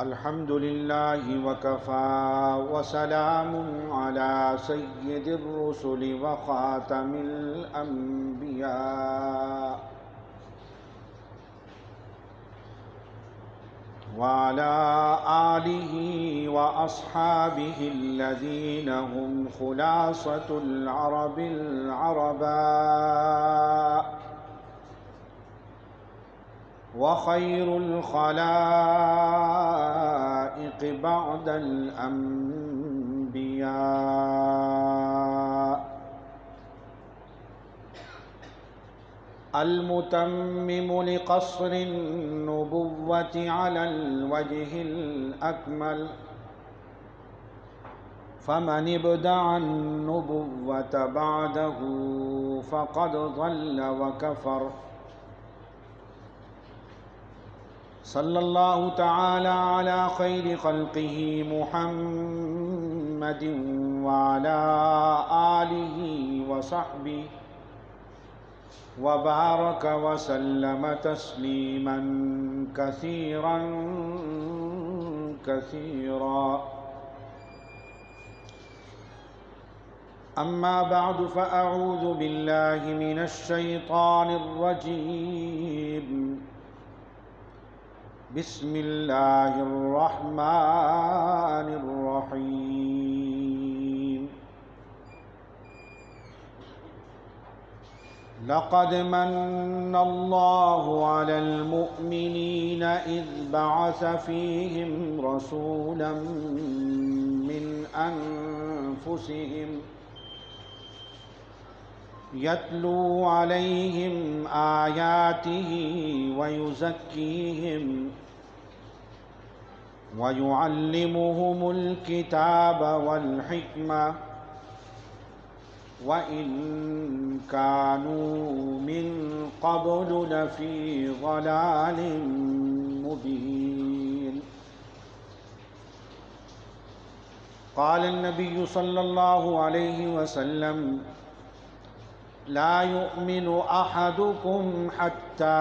الحمد لله وكفى وسلام على سيد الرسل وخاتم الأنبياء وعلى آله وأصحابه الذين هم خلاصة العرب العرباء وخير الخلائق بعد الأنبياء المتمم لقصر النبوة على الوجه الأكمل، فمن ابتدع النبوة بعده فقد ضل وكفر. صلى الله تعالى على خير خلقه محمد وعلى آله وصحبه وبارك وسلم تسليما كثيرا كثيرا. أما بعد، فأعوذ بالله من الشيطان الرجيم. بسم الله الرحمن الرحيم. لقد من الله على المؤمنين إذ بعث فيهم رسولا من أنفسهم يتلو عليهم آياته ويزكيهم ويعلمهم الكتاب والحكمة وإن كانوا من قبل لفي ضلال مبين. قال النبي صلى الله عليه وسلم: لا يؤمن أحدكم حتى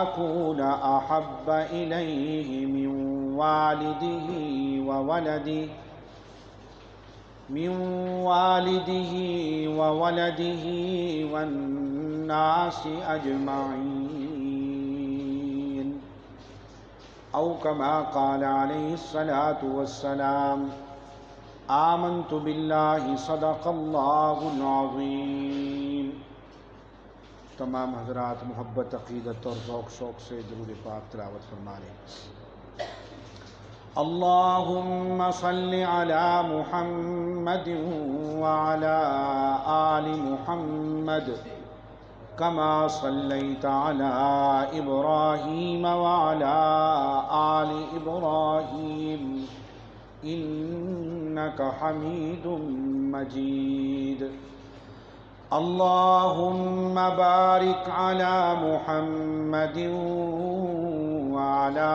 أكون أحب إليه من والده وولده والناس أجمعين، أو كما قال عليه الصلاة والسلام: آمنت باللہ صدق اللہ العظیم. تمام حضرات محبت، عقیدت اور ذوق شوق سے درود پاک تلاوت فرما لیں. اللہم صل علی محمد وعلی آل محمد کما صلیت علی ابراہیم وعلی آل ابراہیم انک حمید مجید. اللہم بارک علی محمد وعلی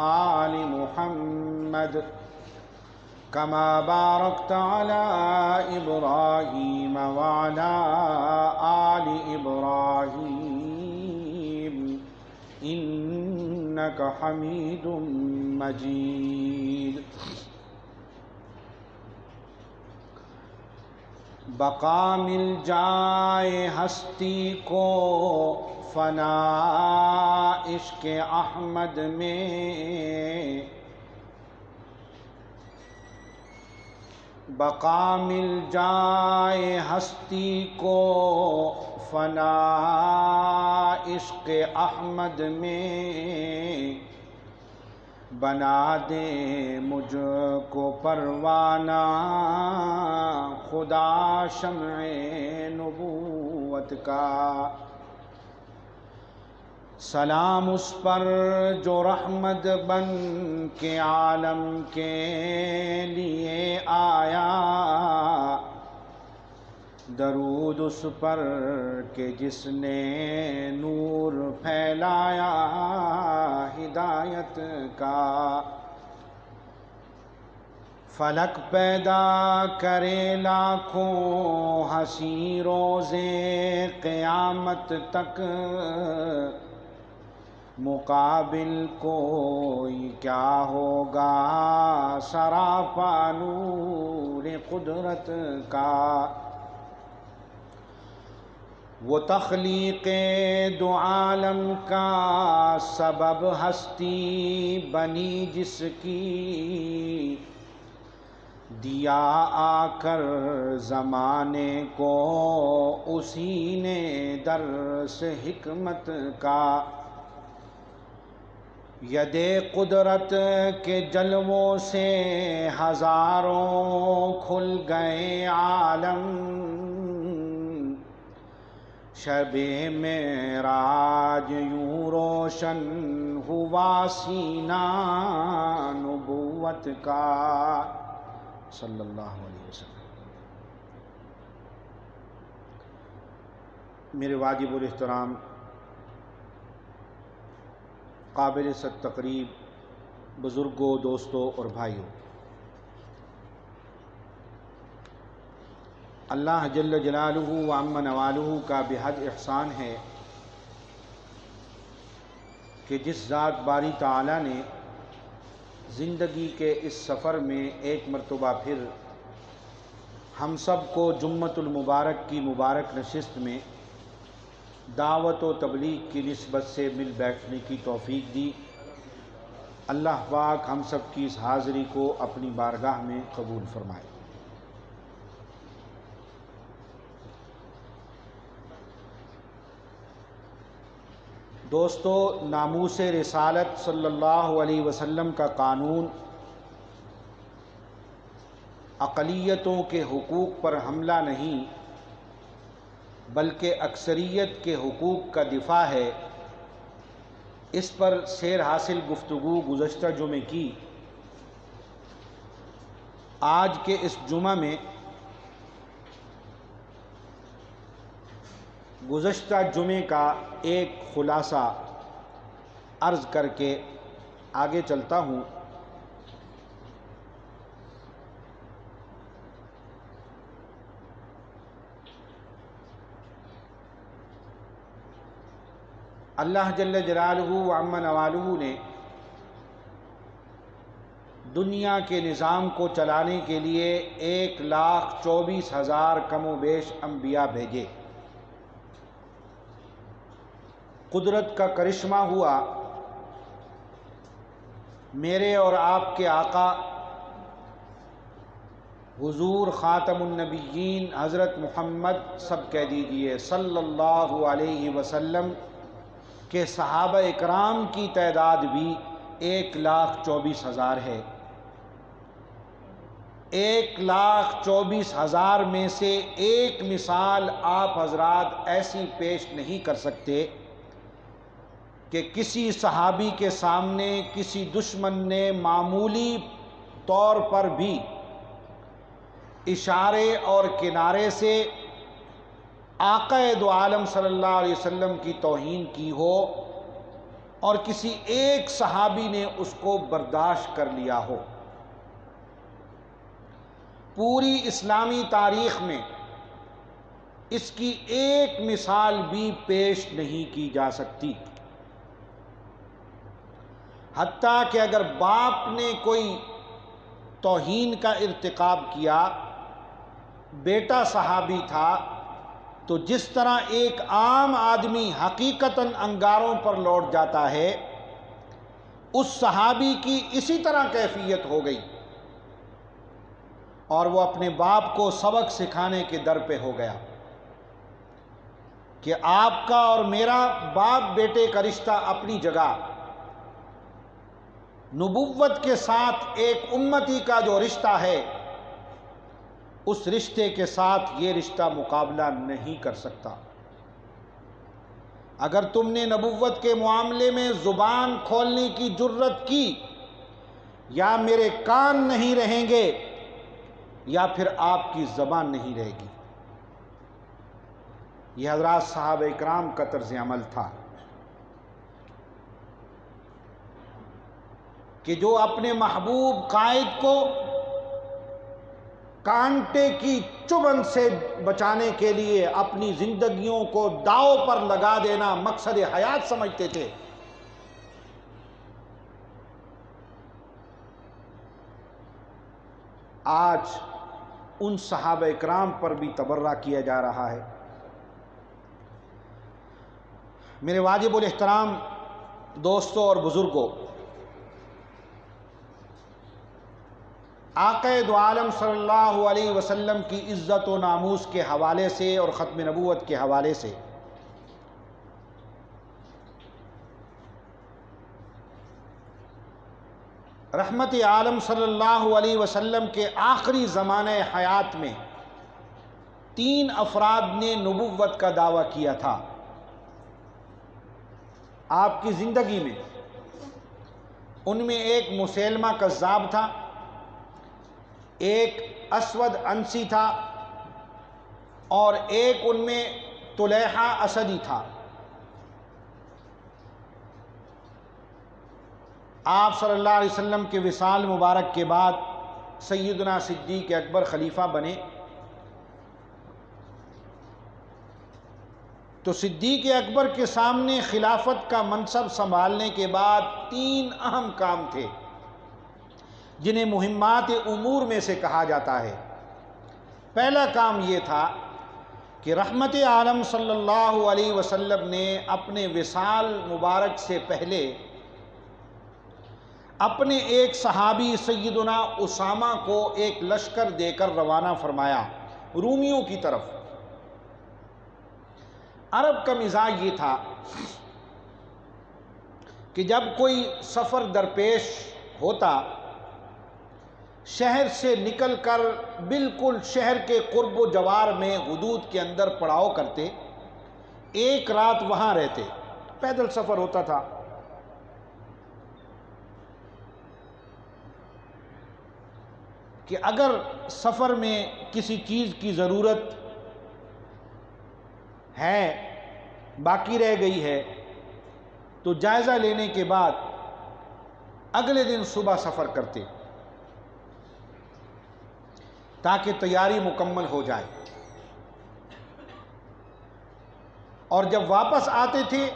آل محمد کما بارکت علی ابراہیم وعلی آل ابراہیم انک حمید مجید. بقا مل جائے ہستی کو فنا عشق احمد میں، بقا مل جائے ہستی کو فنا عشق احمد میں، بنا دے مجھ کو پروانہ خدا شمع نبوت کا. سلام اس پر جو رحمت بن کے عالم کے لیے آیا، درود اس پر کہ جس نے نور پھیلایا ہدایت کا. فلک پیدا کرے لاکھوں ہنسی روزے قیامت تک، مقابل کوئی کیا ہوگا سراپا نور قدرت کا۔ وہ تخلیق دو عالم کا سبب ہستی بنی جس کی، دیا آ کر زمانے کو اسی نے درس حکمت کا۔ ید قدرت کے جلووں سے ہزاروں کھل گئے عالم، شب معراج یوں روشن ہوا سینہ نبوت کا، صلی اللہ علیہ وسلم۔ میرے واجب الاحترام قابل صد تقریب بزرگوں، دوستوں اور بھائیوں، اللہ جل جلالہ و عم نوالہ کا بحد احسان ہے کہ جس ذات باری تعالی نے زندگی کے اس سفر میں ایک مرتبہ پھر ہم سب کو جمعۃ المبارک کی مبارک نشست میں دعوت و تبلیغ کی نسبت سے مل بیٹھنے کی توفیق دی، اللہ پاک ہم سب کی اس حاضری کو اپنی بارگاہ میں قبول فرمائے۔ دوستو، ناموس رسالت صلی اللہ علیہ وسلم کا قانون اقلیتوں کے حقوق پر حملہ نہیں بلکہ اکثریت کے حقوق کا دفاع ہے۔ اس پر سیر حاصل گفتگو گزشتہ جمعے کی۔ آج کے اس جمعہ میں گزشتہ جمعے کا ایک خلاصہ عرض کر کے آگے چلتا ہوں۔ اللہ جل جلالہ و عم نوالہ نے دنیا کے نظام کو چلانے کے لیے 1,24,000 کم و بیش انبیاء بھیجے۔ قدرت کا کرشمہ ہوا، میرے اور آپ کے آقا حضور خاتم النبیین حضرت محمد سب کہہ دیجئے صلی اللہ علیہ وسلم کے صحابہ اکرام کی تعداد بھی 1,24,000 ہے۔ 1,24,000 میں سے ایک مثال آپ حضرات ایسی پیش نہیں کر سکتے کہ کسی صحابی کے سامنے کسی دشمن نے معمولی طور پر بھی اشارے اور کنارے سے آقا دو عالم صلی اللہ علیہ وسلم کی توہین کی ہو اور کسی ایک صحابی نے اس کو برداشت کر لیا ہو۔ پوری اسلامی تاریخ میں اس کی ایک مثال بھی پیش نہیں کی جا سکتی۔ حتیٰ کہ اگر باپ نے کوئی توہین کا ارتکاب کیا، بیٹا صحابی تھا، تو جس طرح ایک عام آدمی حقیقتاً انگاروں پر لوٹ جاتا ہے، اس صحابی کی اسی طرح کیفیت ہو گئی اور وہ اپنے باپ کو سبق سکھانے کے در پہ ہو گیا کہ آپ کا اور میرا باپ بیٹے کا رشتہ اپنی جگہ، نبوت کے ساتھ ایک امتی کا جو رشتہ ہے، اس رشتے کے ساتھ یہ رشتہ مقابلہ نہیں کر سکتا۔ اگر تم نے نبوت کے معاملے میں زبان کھولنے کی جرت کی، یا میرے کان نہیں رہیں گے یا پھر آپ کی زبان نہیں رہے گی۔ یہ حضرات صحابہ اکرام کا طرز عمل تھا کہ جو اپنے محبوب قائد کو کانٹے کی چبھن سے بچانے کے لیے اپنی زندگیوں کو داؤ پر لگا دینا مقصد حیات سمجھتے تھے، آج ان صحابہ اکرام پر بھی تبرہ کیا جا رہا ہے۔ میرے واجب الاحترام دوستوں اور بزرگوں، آقا دو عالم صلی اللہ علیہ وسلم کی عزت و ناموس کے حوالے سے اور ختم نبوت کے حوالے سے رحمت عالم صلی اللہ علیہ وسلم کے آخری زمانے حیات میں 3 افراد نے نبوت کا دعویٰ کیا تھا آپ کی زندگی میں۔ ان میں ایک مسیلمہ کذاب تھا، ایک اسود عنسی تھا، اور ایک ان میں طلیحہ اسدی تھا۔ آپ صلی اللہ علیہ وسلم کے وصال مبارک کے بعد سیدنا صدیق اکبر خلیفہ بنے تو صدیق اکبر کے سامنے خلافت کا منصب سنبھالنے کے بعد 3 اہم کام تھے جنہیں مہمات امور میں سے کہا جاتا ہے۔ پہلا کام یہ تھا کہ رحمت عالم صلی اللہ علیہ وسلم نے اپنے وصال مبارک سے پہلے اپنے ایک صحابی سیدنا اسامہ کو ایک لشکر دے کر روانہ فرمایا رومیوں کی طرف۔ عرب کا مزاج یہ تھا کہ جب کوئی سفر درپیش ہوتا، شہر سے نکل کر بالکل شہر کے قرب و جوار میں حدود کے اندر پڑاؤ کرتے، 1 رات وہاں رہتے، پیدل سفر ہوتا تھا۔ کہ اگر سفر میں کسی چیز کی ضرورت ہے، باقی رہ گئی ہے، تو جائزہ لینے کے بعد اگلے دن صبح سفر کرتے تاکہ تیاری مکمل ہو جائے، اور جب واپس آتے تھے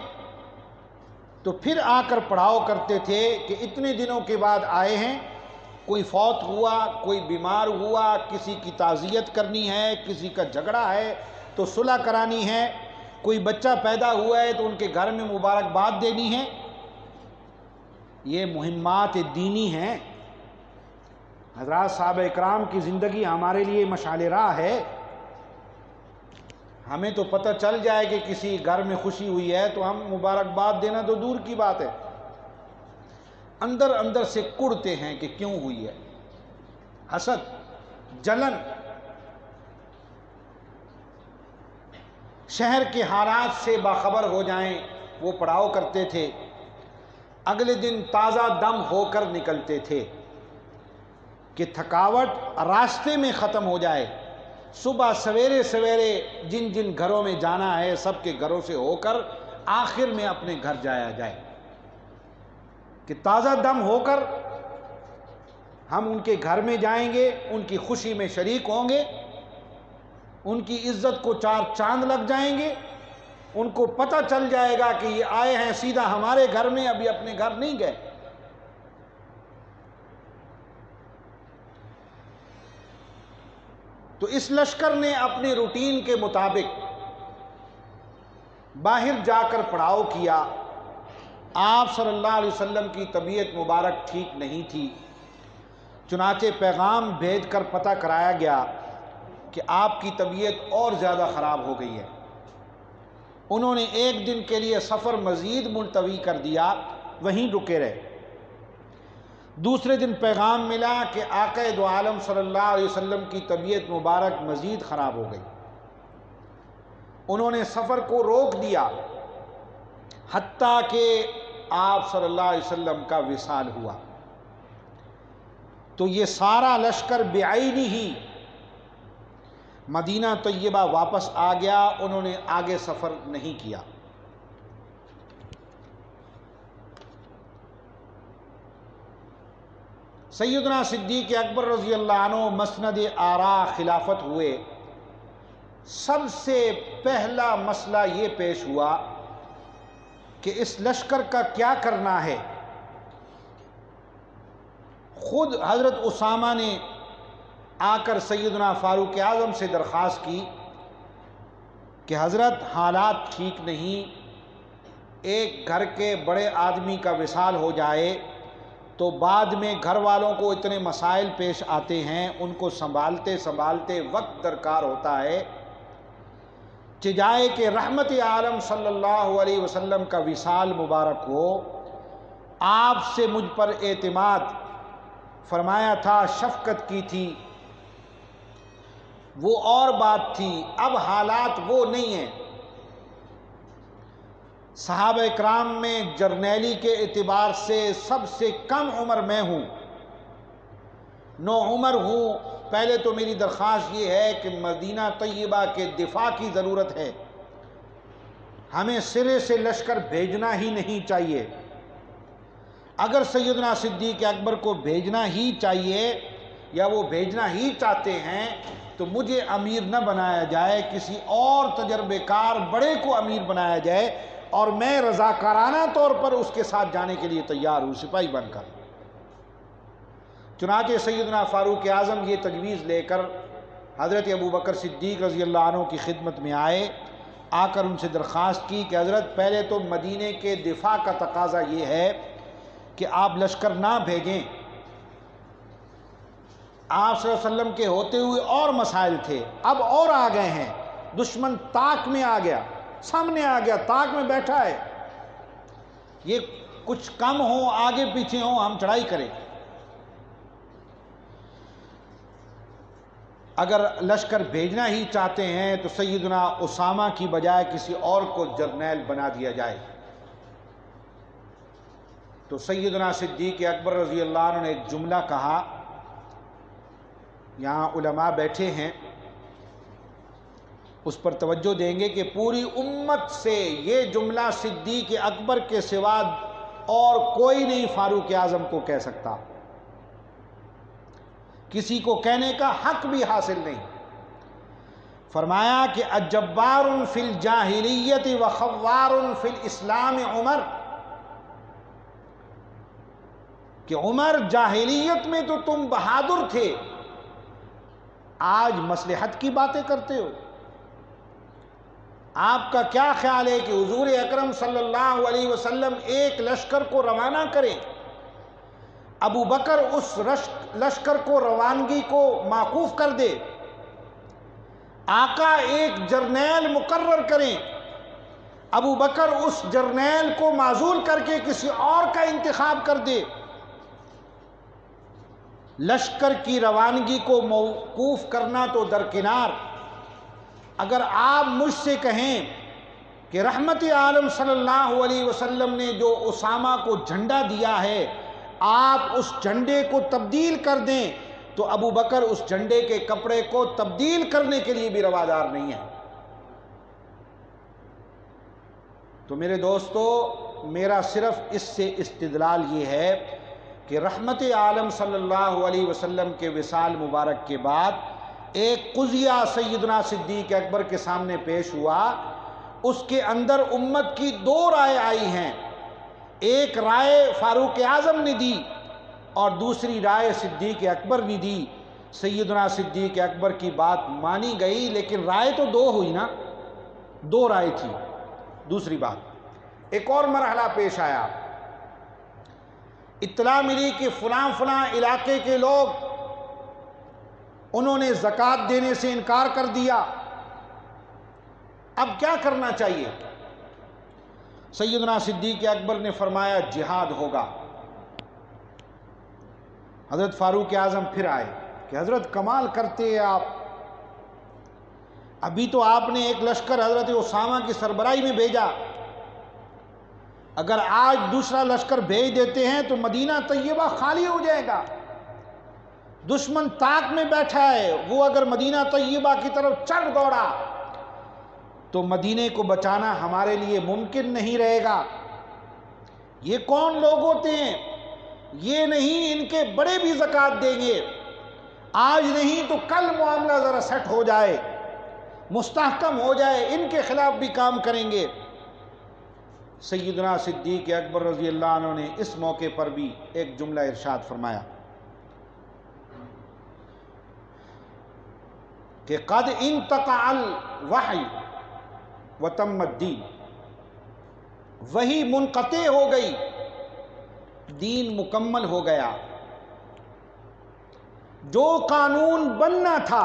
تو پھر آ کر پڑاؤ کرتے تھے کہ اتنے دنوں کے بعد آئے ہیں، کوئی فوت ہوا، کوئی بیمار ہوا، کسی کی تعزیت کرنی ہے، کسی کا جھگڑا ہے تو صلح کرانی ہے، کوئی بچہ پیدا ہوا ہے تو ان کے گھر میں مبارکباد دینی ہے۔ یہ مہمات دینی ہیں۔ حضرات صحابہ اکرام کی زندگی ہمارے لیے مشعل راہ ہے۔ ہمیں تو پتہ چل جائے کہ کسی گھر میں خوشی ہوئی ہے تو ہم مبارکباد دینا تو دور کی بات ہے، اندر اندر سے کڑتے ہیں کہ کیوں ہوئی ہے، حسد، جلن۔ شہر کے حالات سے باخبر ہو جائیں وہ پڑاؤ کرتے تھے، اگلے دن تازہ دم ہو کر نکلتے تھے کہ تھکاوٹ راستے میں ختم ہو جائے، صبح سویرے سویرے جن جن گھروں میں جانا ہے سب کے گھروں سے ہو کر آخر میں اپنے گھر جایا جائے، کہ تازہ دم ہو کر ہم ان کے گھر میں جائیں گے، ان کی خوشی میں شریک ہوں گے، ان کی عزت کو 4 چاند لگ جائیں گے، ان کو پتہ چل جائے گا کہ یہ آئے ہیں سیدھا ہمارے گھر میں، ابھی اپنے گھر نہیں گئے۔ تو اس لشکر نے اپنے روٹین کے مطابق باہر جا کر پڑاؤ کیا۔ آپ صلی اللہ علیہ وسلم کی طبیعت مبارک ٹھیک نہیں تھی، چنانچہ پیغام بھیج کر پتہ کرایا گیا کہ آپ کی طبیعت اور زیادہ خراب ہو گئی ہے۔ انہوں نے 1 دن کے لیے سفر مزید ملتوی کر دیا، وہیں رکے رہے۔ دوسرے دن پیغام ملا کہ آقا دو عالم صلی اللہ علیہ وسلم کی طبیعت مبارک مزید خراب ہو گئی۔ انہوں نے سفر کو روک دیا حتیٰ کہ آپ صلی اللہ علیہ وسلم کا وصال ہوا۔ تو یہ سارا لشکر بعینی ہی مدینہ طیبہ واپس آ گیا، انہوں نے آگے سفر نہیں کیا۔ سیدنا صدیق اکبر رضی اللہ عنہ مسند آرا خلافت ہوئے، سب سے پہلا مسئلہ یہ پیش ہوا کہ اس لشکر کا کیا کرنا ہے۔ خود حضرت اسامہ نے آ کر سیدنا فاروق اعظم سے درخواست کی کہ حضرت حالات ٹھیک نہیں، ایک گھر کے بڑے آدمی کا وصال ہو جائے تو بعد میں گھر والوں کو اتنے مسائل پیش آتے ہیں، ان کو سنبھالتے سنبھالتے وقت درکار ہوتا ہے، چجائے کہ رحمت عالم صلی اللہ علیہ وسلم کا وصال مبارک ہو۔ آپ سے مجھ پر اعتماد فرمایا تھا، شفقت کی تھی، وہ اور بات تھی، اب حالات وہ نہیں ہیں۔ صحابہ اکرام میں جرنیلی کے اعتبار سے سب سے کم عمر میں ہوں، نوعمر ہوں۔ پہلے تو میری درخواست یہ ہے کہ مدینہ طیبہ کے دفاع کی ضرورت ہے، ہمیں سرے سے لشکر بھیجنا ہی نہیں چاہیے۔ اگر سیدنا صدیق اکبر کو بھیجنا ہی چاہیے یا وہ بھیجنا ہی چاہتے ہیں تو مجھے امیر نہ بنایا جائے، کسی اور تجربے کار بڑے کو امیر بنایا جائے، اور میں رضاکارانہ طور پر اس کے ساتھ جانے کے لیے تیار ہوں، سپاہی بن کر۔ چنانچہ سیدنا فاروق اعظم یہ تجویز لے کر حضرت ابوبکر صدیق رضی اللہ عنہ کی خدمت میں آئے، آ کر ان سے درخواست کی کہ حضرت پہلے تو مدینے کے دفاع کا تقاضا یہ ہے کہ آپ لشکر نہ بھیجیں۔ آپ صلی اللہ علیہ وسلم کے ہوتے ہوئے اور مسائل تھے، اب اور آ گئے ہیں، دشمن طاق میں آ گیا، سامنے آ گیا، طاق میں بیٹھا ہے، یہ کچھ کم ہوں، آگے پیچھے ہوں، ہم چڑھائی کریں۔ اگر لشکر بھیجنا ہی چاہتے ہیں تو سیدنا اسامہ کی بجائے کسی اور کو جرنیل بنا دیا جائے۔ تو سیدنا صدیق اکبر رضی اللہ عنہ نے ایک جملہ کہا، یہاں علماء بیٹھے ہیں اس پر توجہ دیں گے کہ پوری امت سے یہ جملہ صدیق اکبر کے سوا اور کوئی نہیں فاروق اعظم کو کہہ سکتا، کسی کو کہنے کا حق بھی حاصل نہیں۔ فرمایا کہ اجبار فی الجاہلیت و خوار فی الاسلام عمر، کہ عمر جاہلیت میں تو تم بہادر تھے، آج مصلحت کی باتیں کرتے ہو۔ آپ کا کیا خیال ہے کہ حضور اکرم صلی اللہ علیہ وسلم ایک لشکر کو روانہ کریں، ابو بکر اس لشکر کو روانگی کو موقوف کر دے، آقا ایک جرنیل مقرر کریں، ابو بکر اس جرنیل کو معزول کر کے کسی اور کا انتخاب کر دے، لشکر کی روانگی کو موقوف کرنا تو درکنار، اگر آپ مجھ سے کہیں کہ رحمت عالم صلی اللہ علیہ وسلم نے جو اسامہ کو جھنڈا دیا ہے آپ اس جھنڈے کو تبدیل کر دیں تو ابو بکر اس جھنڈے کے کپڑے کو تبدیل کرنے کے لیے بھی روادار نہیں ہے۔ تو میرے دوستو، میرا صرف اس سے استدلال یہ ہے کہ رحمت عالم صلی اللہ علیہ وسلم کے وصال مبارک کے بعد ایک قضیہ سیدنا صدیق اکبر کے سامنے پیش ہوا، اس کے اندر امت کی دو رائے آئی ہیں، ایک رائے فاروق اعظم نے دی اور دوسری رائے صدیق اکبر نے دی۔ سیدنا صدیق اکبر کی بات مانی گئی، لیکن رائے تو دو ہوئی نا، دو رائے تھی۔ دوسری بات، ایک اور مرحلہ پیش آیا، اطلاع ملی کہ فلاں فلاں علاقے کے لوگ انہوں نے زکوٰۃ دینے سے انکار کر دیا، اب کیا کرنا چاہیے؟ سیدنا صدیق اکبر نے فرمایا جہاد ہوگا۔ حضرت فاروق اعظم پھر آئے کہ حضرت کمال کرتے ہیں آپ، ابھی تو آپ نے ایک لشکر حضرت اسامہ کی سربراہی میں بھیجا، اگر آج دوسرا لشکر بھیج دیتے ہیں تو مدینہ طیبہ خالی ہو جائے گا، دشمن طاق میں بیٹھا ہے، وہ اگر مدینہ طیبہ کی طرف چڑھ دوڑا تو مدینے کو بچانا ہمارے لیے ممکن نہیں رہے گا۔ یہ کون لوگ ہوتے ہیں؟ یہ نہیں، ان کے بڑے بھی زکوٰۃ دیں گے، آج نہیں تو کل معاملہ ذرا سیٹ ہو جائے، مستحکم ہو جائے، ان کے خلاف بھی کام کریں گے۔ سیدنا صدیق اکبر رضی اللہ عنہ نے اس موقع پر بھی ایک جملہ ارشاد فرمایا، کہ قد انتقع الوحی وتم الدین، وحی منقطع ہو گئی، دین مکمل ہو گیا۔ جو قانون بننا تھا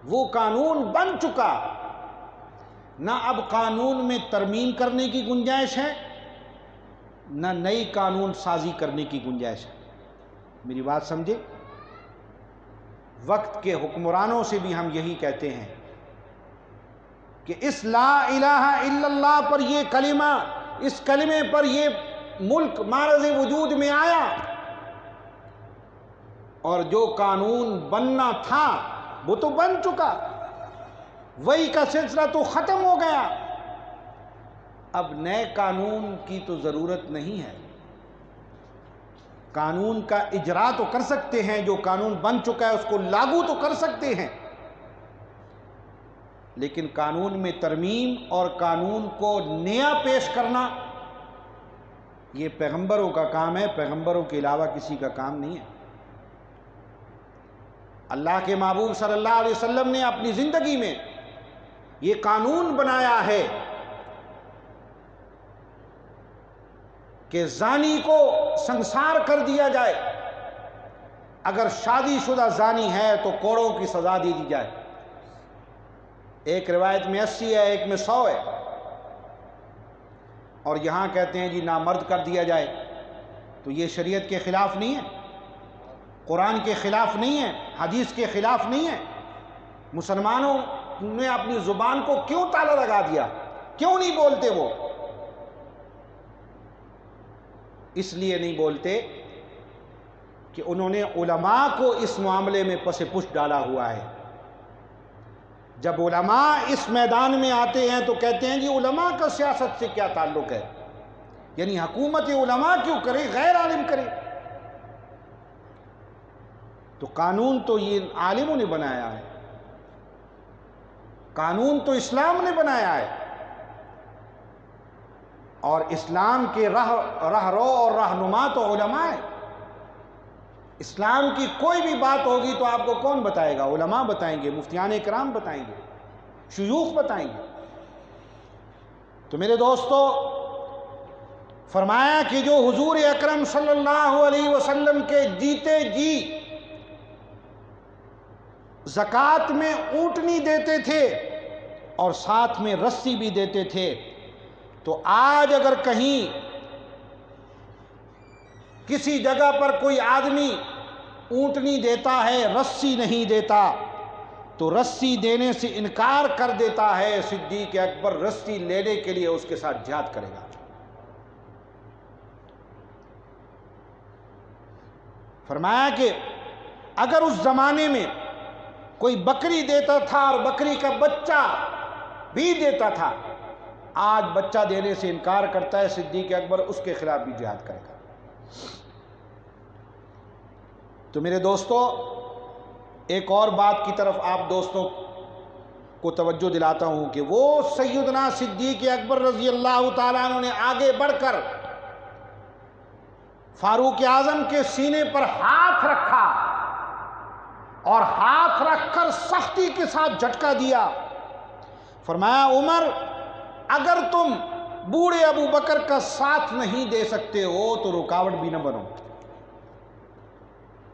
وہ قانون بن چکا، نہ اب قانون میں ترمیم کرنے کی گنجائش ہے، نہ نئی قانون سازی کرنے کی گنجائش ہے۔ میری بات سمجھے؟ وقت کے حکمرانوں سے بھی ہم یہی کہتے ہیں کہ اس لا الہ الا اللہ پر یہ کلمہ، اس کلمے پر یہ ملک معرض وجود میں آیا، اور جو قانون بننا تھا وہ تو بن چکا، وہی کا سلسلہ تو ختم ہو گیا، اب نئے قانون کی تو ضرورت نہیں ہے۔ قانون کا اجرا تو کر سکتے ہیں، جو قانون بن چکا ہے اس کو لاگو تو کر سکتے ہیں، لیکن قانون میں ترمیم اور قانون کو نیا پیش کرنا یہ پیغمبروں کا کام ہے، پیغمبروں کے علاوہ کسی کا کام نہیں ہے۔ اللہ کے محبوب صلی اللہ علیہ وسلم نے اپنی زندگی میں یہ قانون بنایا ہے کہ زانی کو سنسار کر دیا جائے، اگر شادی شدہ زانی ہے تو کوڑوں کی سزا دے دی جائے۔ ایک روایت میں 80 ہے، ایک میں 100 ہے، اور یہاں کہتے ہیں جی نامرد کر دیا جائے، تو یہ شریعت کے خلاف نہیں ہے، قرآن کے خلاف نہیں ہے، حدیث کے خلاف نہیں ہے۔ مسلمانوں نے اپنی زبان کو کیوں تالا لگا دیا؟ کیوں نہیں بولتے وہ؟ اس لیے نہیں بولتے کہ انہوں نے علماء کو اس معاملے میں پس پش ڈالا ہوا ہے۔ جب علماء اس میدان میں آتے ہیں تو کہتے ہیں جی علماء کا سیاست سے کیا تعلق ہے؟ یعنی حکومت علماء کیوں کرے، غیر عالم کرے؟ تو قانون تو یہ عالموں نے بنایا ہے، قانون تو اسلام نے بنایا ہے، اور اسلام کے رہرو اور رہنما تو علماء ہے۔ اسلام کی کوئی بھی بات ہوگی تو آپ کو کون بتائے گا؟ علماء بتائیں گے، مفتیان کرام بتائیں گے، شیوخ بتائیں گے۔ تو میرے دوستو، فرمایا کہ جو حضور اکرم صلی اللہ علیہ وسلم کے جیتے جی زکوٰۃ میں اونٹنی دیتے تھے اور ساتھ میں رسی بھی دیتے تھے، تو آج اگر کہیں کسی جگہ پر کوئی آدمی اونٹنی دیتا ہے، رسی نہیں دیتا، تو رسی دینے سے انکار کر دیتا ہے، صدیق اکبر رسی لینے کے لیے اس کے ساتھ جہاد کرے گا۔ فرمایا کہ اگر اس زمانے میں کوئی بکری دیتا تھا اور بکری کا بچہ بھی دیتا تھا، آج بچہ دینے سے انکار کرتا ہے، صدیق اکبر اس کے خلاف بھی جہاد کرے گا۔ تو میرے دوستو، ایک اور بات کی طرف آپ دوستوں کو توجہ دلاتا ہوں کہ وہ سیدنا صدیق اکبر رضی اللہ تعالیٰ عنہ نے آگے بڑھ کر فاروق اعظم کے سینے پر ہاتھ رکھا اور ہاتھ رکھ کر سختی کے ساتھ جھٹکا دیا۔ فرمایا عمر، اگر تم بوڑھے ابو بکر کا ساتھ نہیں دے سکتے ہو تو رکاوٹ بھی نہ بنو۔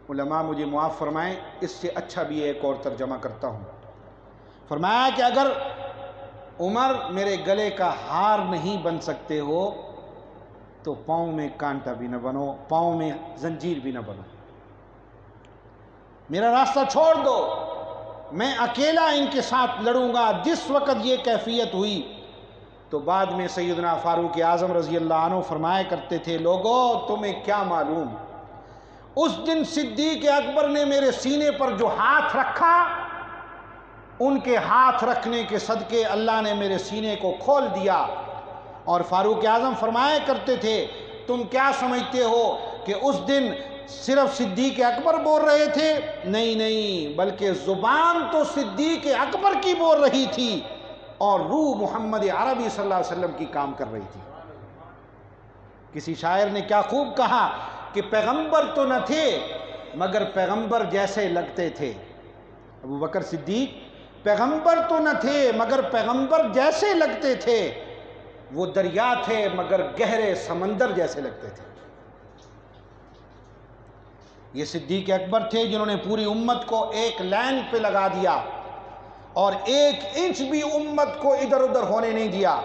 علماء مجھے معاف فرمائیں، اس سے اچھا بھی ایک اور ترجمہ کرتا ہوں۔ فرمایا کہ اگر عمر میرے گلے کا ہار نہیں بن سکتے ہو تو پاؤں میں کانٹا بھی نہ بنو، پاؤں میں زنجیر بھی نہ بنو، میرا راستہ چھوڑ دو، میں اکیلا ان کے ساتھ لڑوں گا۔ جس وقت یہ کیفیت ہوئی تو بعد میں سیدنا فاروق اعظم رضی اللہ عنہ فرمایا کرتے تھے، لوگو تمہیں کیا معلوم، اس دن صدیق اکبر نے میرے سینے پر جو ہاتھ رکھا، ان کے ہاتھ رکھنے کے صدقے اللہ نے میرے سینے کو کھول دیا۔ اور فاروق اعظم فرمایا کرتے تھے، تم کیا سمجھتے ہو کہ اس دن صرف صدیق اکبر بول رہے تھے؟ نہیں، بلکہ زبان تو صدیق اکبر کی بول رہی تھی اور روح محمد عربی صلی اللہ علیہ وسلم کی کام کر رہی تھی۔ کسی شاعر نے کیا خوب کہا کہ پیغمبر تو نہ تھے مگر پیغمبر جیسے لگتے تھے، ابو بکر صدیق پیغمبر تو نہ تھے مگر پیغمبر جیسے لگتے تھے، وہ دریا تھے مگر گہرے سمندر جیسے لگتے تھے۔ یہ صدیق اکبر تھے جنہوں نے پوری امت کو ایک لائن پہ لگا دیا اور 1 انچ بھی امت کو ادھر ادھر ہونے نہیں دیا۔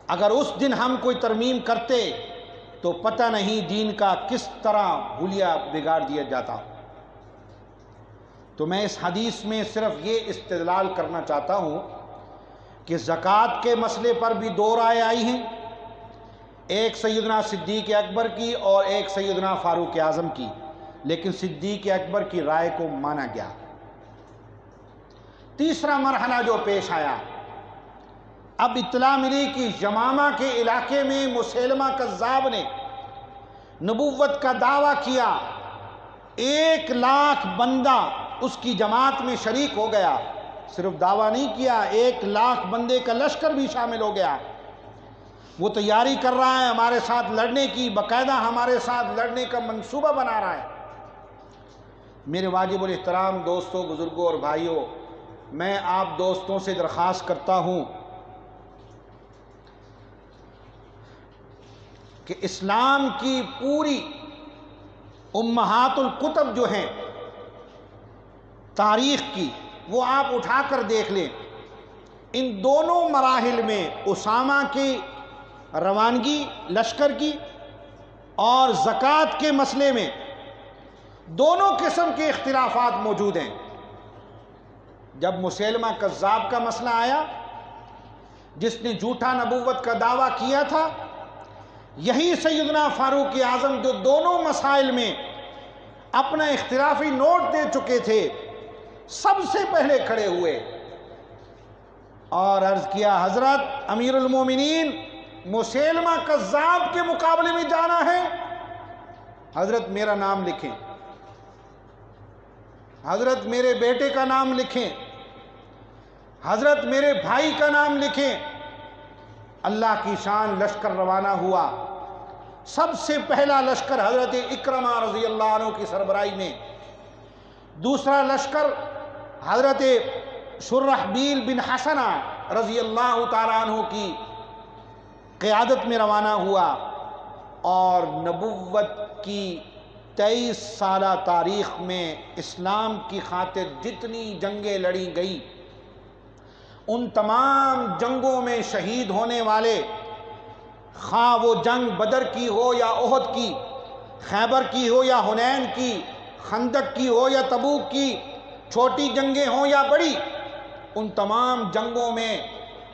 اگر اس دن ہم کوئی ترمیم کرتے تو پتہ نہیں دین کا کس طرح حلیہ بگاڑ دیا جاتا۔ تو میں اس حدیث میں صرف یہ استدلال کرنا چاہتا ہوں کہ زکوٰۃ کے مسئلے پر بھی 2 رائے آئی ہیں، ایک سیدنا صدیق اکبر کی اور ایک سیدنا فاروق اعظم کی، لیکن صدیق اکبر کی رائے کو مانا گیا۔ تیسرا مرحلہ جو پیش آیا، اب اطلاع ملی کہ یمامہ کے علاقے میں مسیلمہ کذاب نے نبوت کا دعویٰ کیا، 1 لاکھ بندہ اس کی جماعت میں شریک ہو گیا۔ صرف دعویٰ نہیں کیا، 1 لاکھ بندے کا لشکر بھی شامل ہو گیا۔ وہ تیاری کر رہا ہے ہمارے ساتھ لڑنے کی، باقاعدہ ہمارے ساتھ لڑنے کا منصوبہ بنا رہا ہے۔ میرے واجب الاحترام دوستوں، بزرگوں اور بھائیوں، میں آپ دوستوں سے درخواست کرتا ہوں کہ اسلام کی پوری امہات الکتب جو ہیں تاریخ کی، وہ آپ اٹھا کر دیکھ لیں۔ ان دونوں مراحل میں اسامہ کی روانگی لشکر کی اور زکوٰۃ کے مسئلے میں دونوں قسم کے اختلافات موجود ہیں۔ جب مسیلمہ کذاب کا مسئلہ آیا، جس نے جھوٹا نبوت کا دعویٰ کیا تھا، یہی سیدنا فاروق اعظم جو دونوں مسائل میں اپنا اختلافی نوٹ دے چکے تھے، سب سے پہلے کھڑے ہوئے اور عرض کیا، حضرت امیر المومنین، مسیلمہ کذاب کے مقابلے میں جانا ہے، حضرت میرا نام لکھیں، حضرت میرے بیٹے کا نام لکھیں، حضرت میرے بھائی کا نام لکھیں۔ اللہ کی شان لشکر روانہ ہوا۔ سب سے پہلا لشکر حضرت اکرمہ رضی اللہ عنہ کی سربراہی میں، دوسرا لشکر حضرت شرحبیل بن حسنہ رضی اللہ تعالیٰ عنہ کی قیادت میں روانہ ہوا، اور نبوت کی 23 سالہ تاریخ میں اسلام کی خاطر جتنی جنگیں لڑی گئی، ان تمام جنگوں میں شہید ہونے والے، خواہ وہ جنگ بدر کی ہو یا احد کی، خیبر کی ہو یا حنین کی، خندق کی ہو یا تبوک کی، چھوٹی جنگیں ہوں یا بڑی، ان تمام جنگوں میں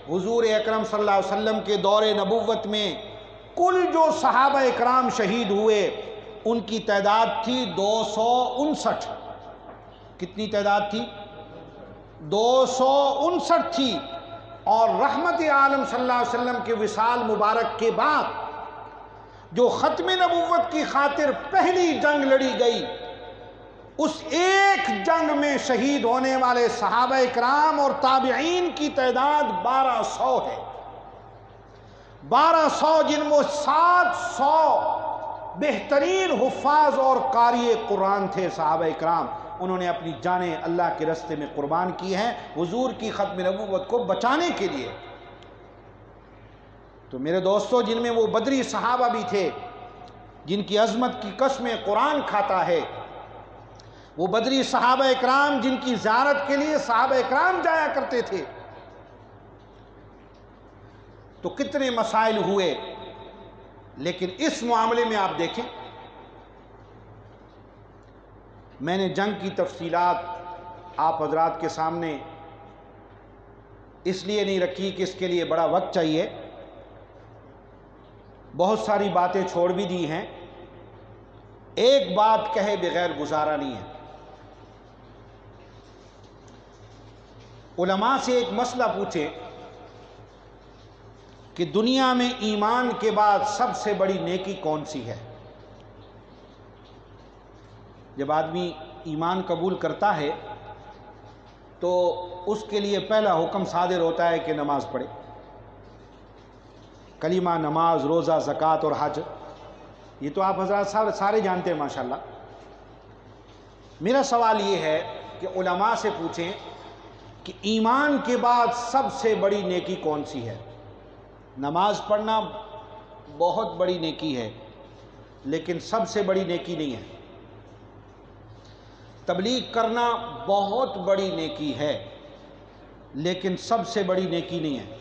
حضور اکرم صلی اللہ علیہ وسلم کے دور نبوت میں کل جو صحابہ اکرام شہید ہوئے، ان کی تعداد تھی 259۔ کتنی تعداد تھی؟ 259 تھی۔ اور رحمت عالم صلی اللہ علیہ وسلم کے وصال مبارک کے بعد جو ختم نبوت کی خاطر پہلی جنگ لڑی گئی، اس ایک جنگ میں شہید ہونے والے صحابہ اکرام اور تابعین کی تعداد 1200 ہے۔ 1200، جن میں 700 بہترین حفاظ اور قاری قرآن تھے صحابہ اکرام۔ انہوں نے اپنی جانیں اللہ کے راستے میں قربان کی ہیں حضور کی ختم نبوت کو بچانے کے لیے۔ تو میرے دوستو، جن میں وہ بدری صحابہ بھی تھے جن کی عظمت کی قسمیں قرآن کھاتا ہے، وہ بدری صحابہ اکرام جن کی زیارت کے لیے صحابہ اکرام جایا کرتے تھے، تو کتنے مسائل ہوئے۔ لیکن اس معاملے میں آپ دیکھیں، میں نے جنگ کی تفصیلات آپ حضرات کے سامنے اس لیے نہیں رکھی کہ اس کے لیے بڑا وقت چاہیے، بہت ساری باتیں چھوڑ بھی دی ہیں، ایک بات کہے بغیر گزارا نہیں ہے۔ علماء سے ایک مسئلہ پوچھیں کہ دنیا میں ایمان کے بعد سب سے بڑی نیکی کون سی ہے؟ جب آدمی ایمان قبول کرتا ہے تو اس کے لیے پہلا حکم صادر ہوتا ہے کہ نماز پڑھے۔ کلمہ، نماز، روزہ، زکوٰۃ اور حج، یہ تو آپ حضرات سارے جانتے ہیں ماشاءاللہ۔ میرا سوال یہ ہے کہ علماء سے پوچھیں کہ ایمان کے بعد سب سے بڑی نیکی کون سی ہے؟ نماز پڑھنا بہت بڑی نیکی ہے لیکن سب سے بڑی نیکی نہیں ہے۔ تبلیغ کرنا بہت بڑی نیکی ہے لیکن سب سے بڑی نیکی نہیں ہے۔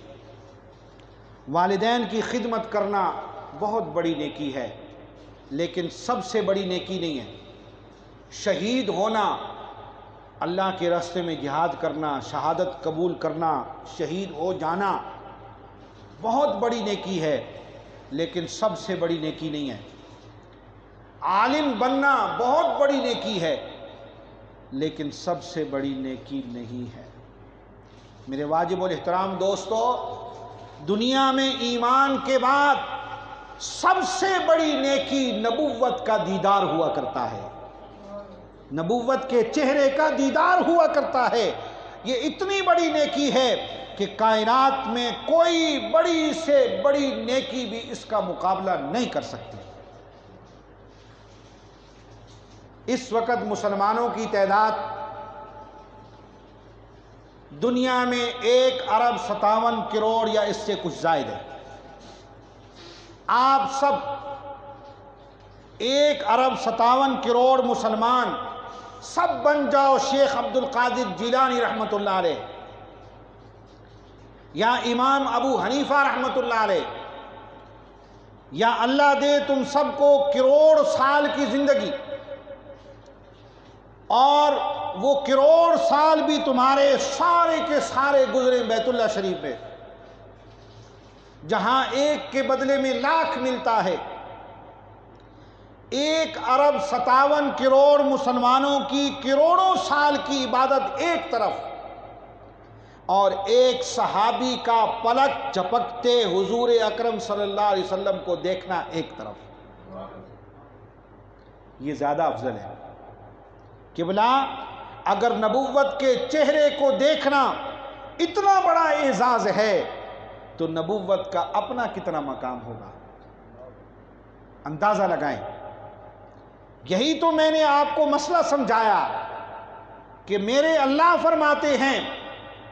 والدین کی خدمت کرنا بہت بڑی نیکی ہے لیکن سب سے بڑی نیکی نہیں ہے۔ شہید ہونا، اللہ کے راستے میں جہاد کرنا، شہادت قبول کرنا، شہید ہو جانا بہت بڑی نیکی ہے لیکن سب سے بڑی نیکی نہیں ہے۔ عالم بننا بہت بڑی نیکی ہے لیکن سب سے بڑی نیکی نہیں ہے۔ میرے واجب الاحترام دوستو، دنیا میں ایمان کے بعد سب سے بڑی نیکی نبوت کا دیدار ہوا کرتا ہے، نبوت کے چہرے کا دیدار ہوا کرتا ہے۔ یہ اتنی بڑی نیکی ہے کہ کائنات میں کوئی بڑی سے بڑی نیکی بھی اس کا مقابلہ نہیں کر سکتی۔ اس وقت مسلمانوں کی تعداد دنیا میں 1.57 کروڑ یا اس سے کچھ زائد ہے۔ آپ سب 1.57 کروڑ مسلمان سب بن جاؤ شیخ عبد القادر جیلانی رحمۃ اللہ علیہ یا امام ابو حنیفہ رحمۃ اللہ علیہ، یا اللہ دے تم سب کو کروڑ سال کی زندگی، اور وہ کروڑ سال بھی تمہارے سارے کے سارے گزرے بیت اللہ شریف میں، جہاں ایک کے بدلے میں لاکھ ملتا ہے۔ 1.57 کروڑ مسلمانوں کی کروڑوں سال کی عبادت ایک طرف، اور ایک صحابی کا پلک جھپکتے حضور اکرم صلی اللہ علیہ وسلم کو دیکھنا ایک طرف، یہ زیادہ افضل ہے۔ قبلہ، اگر نبوت کے چہرے کو دیکھنا اتنا بڑا اعزاز ہے تو نبوت کا اپنا کتنا مقام ہوگا، اندازہ لگائیں۔ یہی تو میں نے آپ کو مسئلہ سمجھایا کہ میرے اللہ فرماتے ہیں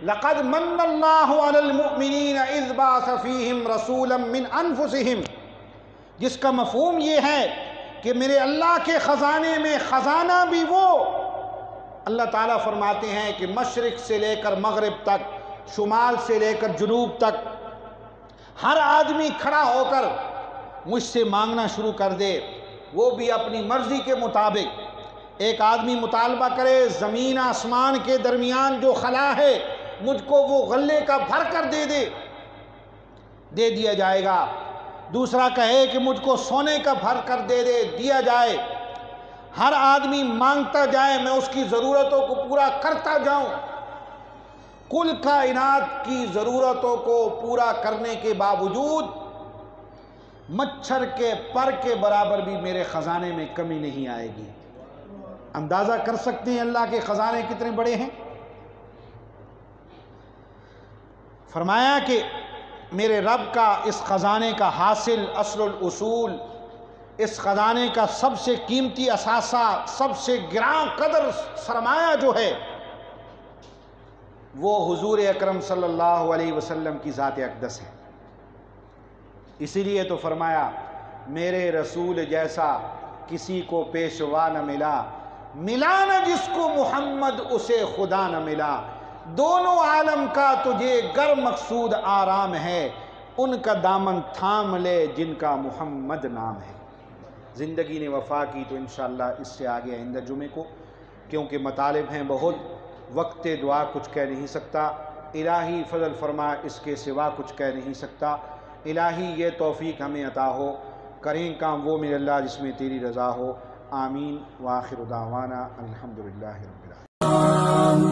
لَقَدْ مَنَّ اللَّهُ عَلَى الْمُؤْمِنِينَ إِذْ بَعَثَ فِيهِمْ رَسُولًا مِّنْ أَنفُسِهِمْ، جس کا مفہوم یہ ہے کہ میرے اللہ کے خزانے میں خزانہ بھی وہ۔ اللہ تعالیٰ فرماتے ہیں کہ مشرق سے لے کر مغرب تک، شمال سے لے کر جنوب تک، ہر آدمی کھڑا ہو کر مجھ سے مانگنا شروع کر دے، وہ بھی اپنی مرضی کے مطابق۔ ایک آدمی مطالبہ کرے زمین آسمان کے درمیان جو خلا ہے مجھ کو وہ غلے کا بھر کر دے دیا جائے گا۔ دوسرا کہے کہ مجھ کو سونے کا بھر کر دیا جائے۔ ہر آدمی مانگتا جائے، میں اس کی ضرورتوں کو پورا کرتا جاؤں۔ کل کائنات کی ضرورتوں کو پورا کرنے کے باوجود مچھر کے پر کے برابر بھی میرے خزانے میں کمی نہیں آئے گی۔ اندازہ کر سکتے ہیں اللہ کے خزانے کتنے بڑے ہیں؟ فرمایا کہ میرے رب کا اس خزانے کا حاصل، اصل الاصول، اس خزانے کا سب سے قیمتی اثاثہ، سب سے گراں قدر سرمایہ جو ہے وہ حضور اکرم صلی اللہ علیہ وسلم کی ذات اقدس ہے۔ اسی لیے تو فرمایا میرے رسول جیسا کسی کو پیشوا نہ ملا، ملا نہ جس کو محمد اسے خدا نہ ملا۔ دونوں عالم کا تجھے گر مقصود آرام ہے، ان کا دامن تھام لے جن کا محمد نام ہے۔ زندگی نے وفا کی تو انشاءاللہ اس سے آگے آئندہ جمعے کو، کیونکہ مطالب ہیں بہت، وقت دعا کچھ کہہ نہیں سکتا، الہی فضل فرما اس کے سوا کچھ کہہ نہیں سکتا۔ الہی یہ توفیق ہمیں عطا ہو، کریں کام وہ میرے اللہ جس میں تیری رضا ہو۔ آمین وآخر دعوانا الحمدللہ رب العالمین۔